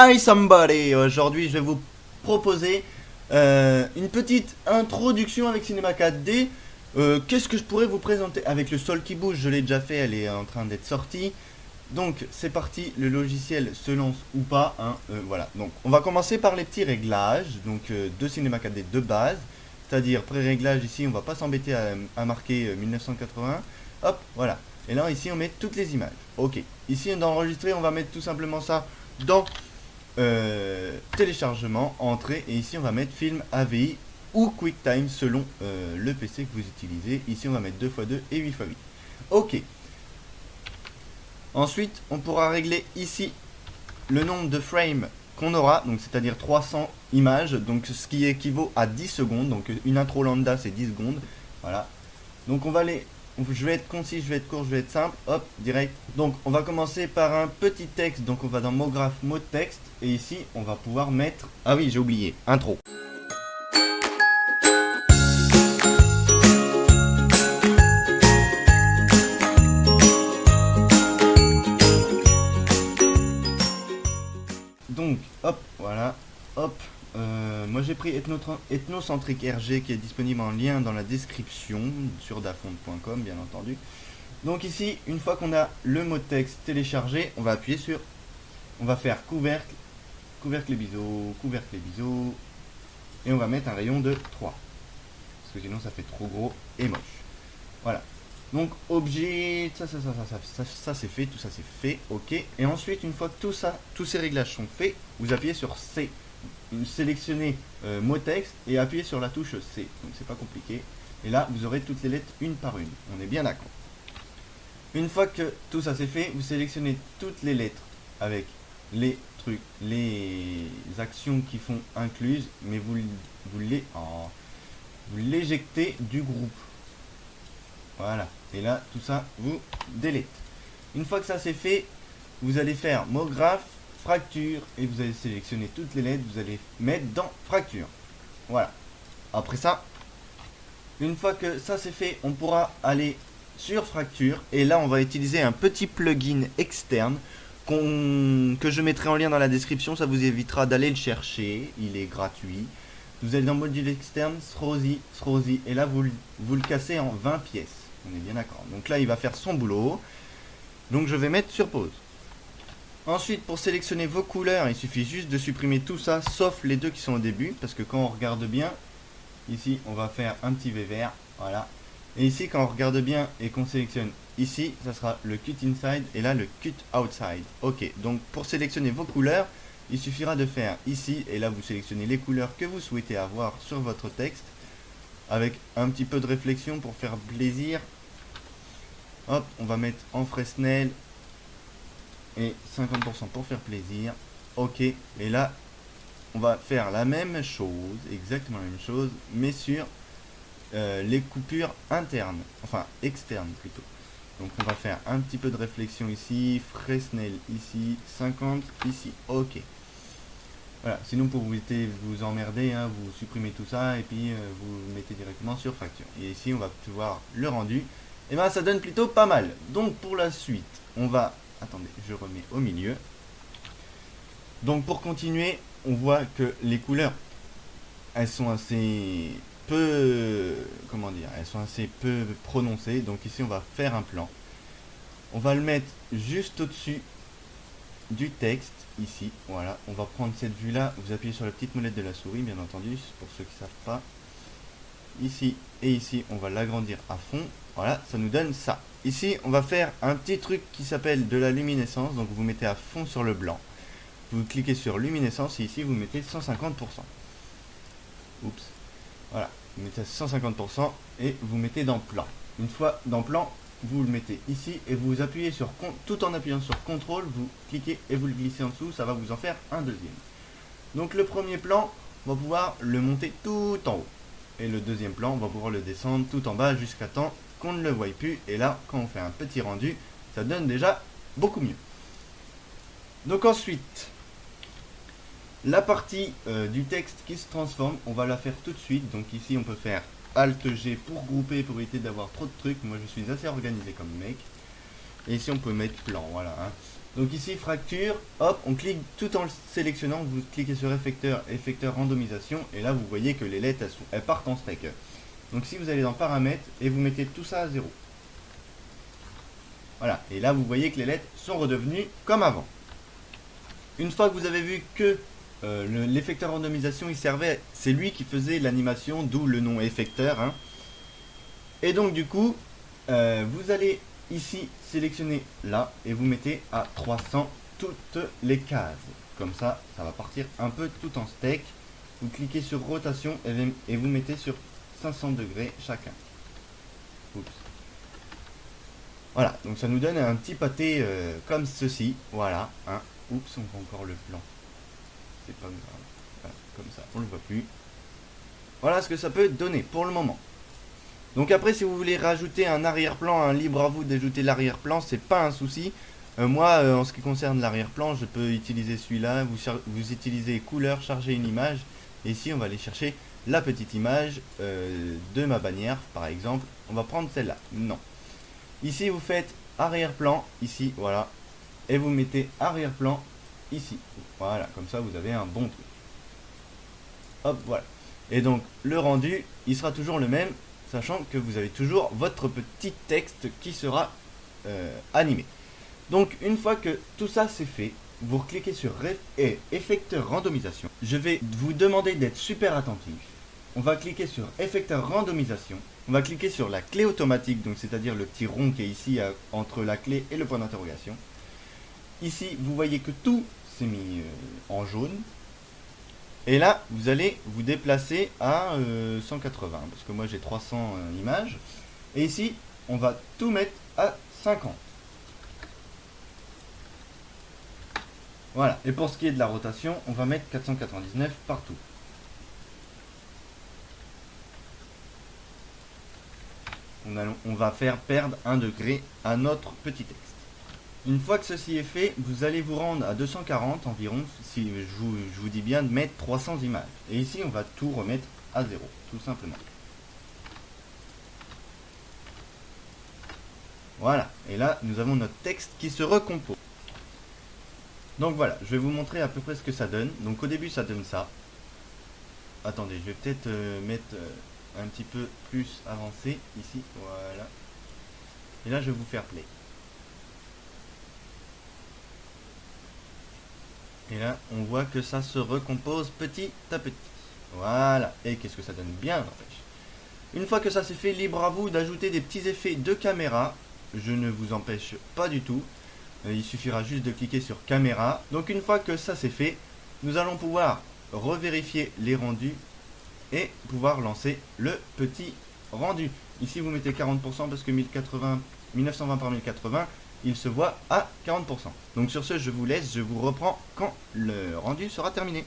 Hi somebody! Aujourd'hui, je vais vous proposer une petite introduction avec Cinema 4D. Qu'est-ce que je pourrais vous présenter? Avec le sol qui bouge, je l'ai déjà fait, elle est en train d'être sortie. Donc, c'est parti, le logiciel se lance ou pas. Hein, voilà, donc on va commencer par les petits réglages de Cinema 4D de base. C'est-à-dire, pré-réglage, ici, on va pas s'embêter à marquer 1980. Hop, voilà. Et là, ici, on met toutes les images. Ok. Ici, dans enregistrer, on va mettre tout simplement ça dans téléchargement, entrée, et ici on va mettre film AVI ou QuickTime selon le PC que vous utilisez. Ici on va mettre 2x2 et 8x8. Ok. Ensuite on pourra régler ici le nombre de frames qu'on aura, donc c'est-à-dire 300 images, donc ce qui équivaut à 10 secondes. Donc une intro lambda c'est 10 secondes. Voilà. Donc je vais être concis, je vais être court, je vais être simple, hop, direct. Donc on va commencer par un petit texte, donc on va dans MoGraph, mot de texte, et ici on va pouvoir mettre, ah oui j'ai oublié, intro. Donc hop, voilà, hop. Moi j'ai pris Ethnocentric RG qui est disponible en lien dans la description sur dafont.com bien entendu. Donc ici, une fois qu'on a le mot de texte téléchargé, on va appuyer sur, on va faire couvercle, couvercle les biseaux, et on va mettre un rayon de 3. Parce que sinon ça fait trop gros et moche. Voilà. Donc objet, ça c'est fait, tout ça c'est fait, ok. Et ensuite, une fois que tous ces réglages sont faits, vous appuyez sur C. Vous sélectionnez mot texte et appuyez sur la touche C. Donc c'est pas compliqué. Et là, vous aurez toutes les lettres une par une. On est bien d'accord. Une fois que tout ça c'est fait, vous sélectionnez toutes les lettres avec les trucs, les actions qui font incluses, mais vous l'éjectez du groupe. Voilà. Et là, tout ça, vous délete. Une fois que ça c'est fait, vous allez faire MoGraph, fracture, et vous allez sélectionner toutes les lettres, vous allez mettre dans fracture. Voilà. Après ça, une fois que ça c'est fait, on pourra aller sur fracture, et là on va utiliser un petit plugin externe que je mettrai en lien dans la description. Ça vous évitera d'aller le chercher, il est gratuit. Vous allez dans module externe, Srozy, et là vous le cassez en 20 pièces. On est bien d'accord. Donc là il va faire son boulot. Donc je vais mettre sur pause. Ensuite, pour sélectionner vos couleurs, il suffit juste de supprimer tout ça sauf les deux qui sont au début, parce que quand on regarde bien, ici on va faire un petit V vert, voilà. Et ici, quand on regarde bien et qu'on sélectionne ici, ça sera le cut inside et là le cut outside. Ok, donc pour sélectionner vos couleurs, il suffira de faire ici, et là vous sélectionnez les couleurs que vous souhaitez avoir sur votre texte, avec un petit peu de réflexion pour faire plaisir. Hop, on va mettre en Fresnel et 50% pour faire plaisir. Ok, et là, on va faire la même chose, exactement la même chose, mais sur les coupures internes, enfin externes plutôt. Donc on va faire un petit peu de réflexion ici, Fresnel ici, 50 ici, ok. Voilà, sinon pour vous emmerder, hein, vous supprimez tout ça et puis vous mettez directement sur fracture. Et ici on va pouvoir le rendu, et ben ça donne plutôt pas mal. Donc pour la suite, on va, attendez, je remets au milieu. Donc pour continuer, on voit que les couleurs, elles sont assez peu, comment dire, elles sont assez peu prononcées. Donc ici on va faire un plan, on va le mettre juste au-dessus du texte ici, voilà. On va prendre cette vue là, vous appuyez sur la petite molette de la souris bien entendu, pour ceux qui ne savent pas, ici et ici on va l'agrandir à fond, voilà, ça nous donne ça. Ici on va faire un petit truc qui s'appelle de la luminescence, donc vous mettez à fond sur le blanc, vous cliquez sur luminescence et ici vous mettez 150%. Oups. Voilà, vous mettez à 150% et vous mettez dans plan. Une fois dans plan, vous le mettez ici et vous appuyez sur, tout en appuyant sur CTRL, vous cliquez et vous le glissez en dessous, ça va vous en faire un deuxième. Donc le premier plan, on va pouvoir le monter tout en haut. Et le deuxième plan, on va pouvoir le descendre tout en bas jusqu'à temps qu'on ne le voie plus. Et là, quand on fait un petit rendu, ça donne déjà beaucoup mieux. Donc ensuite, la partie du texte qui se transforme, on va la faire tout de suite. Donc ici on peut faire Alt G pour grouper, pour éviter d'avoir trop de trucs. Moi je suis assez organisé comme mec. Et ici on peut mettre plan, voilà. Hein. Donc ici fracture, hop, on clique tout en le sélectionnant, vous cliquez sur effecteur, effecteur randomisation, et là vous voyez que les lettres elles partent en steak. Donc si vous allez dans paramètres et vous mettez tout ça à 0. Voilà, et là vous voyez que les lettres sont redevenues comme avant. Une fois que vous avez vu que l'effecteur randomisation il servait, c'est lui qui faisait l'animation, d'où le nom effecteur. Hein. Et donc du coup, vous allez ici sélectionner là et vous mettez à 300 toutes les cases. Comme ça, ça va partir un peu tout en steak. Vous cliquez sur rotation et vous mettez sur 500 degrés chacun. Oups. Voilà, donc ça nous donne un petit pâté comme ceci. Voilà, hein. Oups, on voit encore le plan. C'est pas grave. Voilà, comme ça, on le voit plus. Voilà ce que ça peut donner pour le moment. Donc après, si vous voulez rajouter un arrière-plan, un libre à vous d'ajouter l'arrière-plan, c'est pas un souci. Moi, en ce qui concerne l'arrière-plan, je peux utiliser celui-là. Vous utilisez couleur, charger une image. Et ici, on va aller chercher la petite image de ma bannière, par exemple. On va prendre celle-là. Non. Ici, vous faites arrière-plan, ici, voilà. Et vous mettez arrière-plan, ici. Voilà, comme ça, vous avez un bon truc. Hop, voilà. Et donc, le rendu, il sera toujours le même, sachant que vous avez toujours votre petit texte qui sera animé. Donc, une fois que tout ça c'est fait, vous cliquez sur effecteur randomisation. Je vais vous demander d'être super attentif. On va cliquer sur effecteur randomisation. On va cliquer sur la clé automatique, donc c'est-à-dire le petit rond qui est ici entre la clé et le point d'interrogation. Ici, vous voyez que tout s'est mis en jaune. Et là, vous allez vous déplacer à 180, parce que moi j'ai 300 images. Et ici, on va tout mettre à 50. Voilà, et pour ce qui est de la rotation, on va mettre 499 partout. On va faire perdre 1 degré à notre petit texte. Une fois que ceci est fait, vous allez vous rendre à 240 environ, si je vous dis bien de mettre 300 images. Et ici, on va tout remettre à 0, tout simplement. Voilà, et là, nous avons notre texte qui se recompose. Donc voilà, je vais vous montrer à peu près ce que ça donne. Donc au début, ça donne ça. Attendez, je vais peut-être mettre un petit peu plus avancé ici, voilà. Et là, je vais vous faire play. Et là, on voit que ça se recompose petit à petit. Voilà. Et qu'est-ce que ça donne bien, n'empêche. Une fois que ça c'est fait, libre à vous d'ajouter des petits effets de caméra. Je ne vous empêche pas du tout. Il suffira juste de cliquer sur caméra. Donc une fois que ça c'est fait, nous allons pouvoir revérifier les rendus et pouvoir lancer le petit rendu. Ici, vous mettez 40% parce que 1920 par 1080, il se voit à 40%. Donc sur ce, je vous laisse, je vous reprends quand le rendu sera terminé.